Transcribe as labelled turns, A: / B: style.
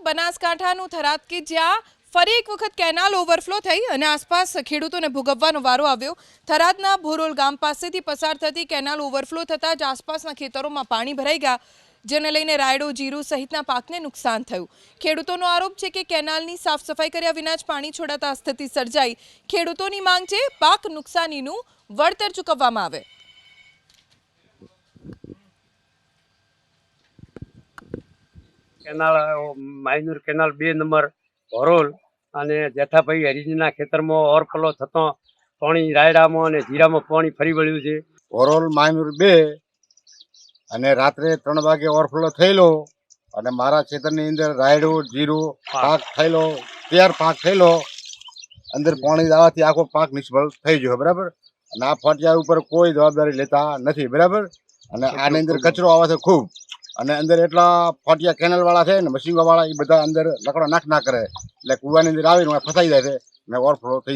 A: બનાસકાંઠાનું થરાદ કે જ્યાં ફરી એક વખત કેનાલ ઓવરફ્લો થઈ અને આસપાસ ખેડૂતોને ભોગવવાનો વારો આવ્યો। થરાદના ભોરોલ ગામ પાસેથી પસાર થતી કેનાલ ઓવરફ્લો થતાં જ આસપાસના ખેતરોમાં પાણી ભરાઈ ગયા, જેને લઈને રાયડો, જીરું સહિતના પાકને નુકસાન થયું। ખેડૂતોનો આરોપ છે કે કેનાલની સાફ સફાઈ કર્યા વિના જ પાણી છોડાતા સ્થિતિ સર્જાઈ। ખેડૂતોની માંગ છે પાક નુકસાનીનું વળતર ચૂકવવામાં આવે।
B: કેનાલ માયનુર કેનાલ 2 નંબર ભરોલ અને જેઠાભાઈ હરીજીના ખેતરમાં ઓવરફ્લો થતો પાણી રાયડામાં અને જીરામાં પાણી ફરી વળ્યું છે।
C: ભરોલ માયનુર 2 અને રાત્રે 3 વાગે ઓવરફ્લો થયેલો અને મારા ખેતરની અંદર રાયડો, જીરું પાક થયેલો, તૈયાર પાક થયેલો, અંદર પાણી આવવાથી આખો પાક નિષ્ફળ થઈ ગયો। બરાબર, અને આ ફટિયા ઉપર કોઈ જવાબદારી લેતા નથી। બરાબર, અને આની અંદર કચરો આવે છે ખૂબ, અને અંદર એટલા ફટિયા કેનલ વાળા છે ને મશીનો વાળા એ બધા અંદર લકડો નાખ કરે એટલે કુવાની અંદર આવીને ફસાઈ જાય છે અને ઓવરફ્લો થઈ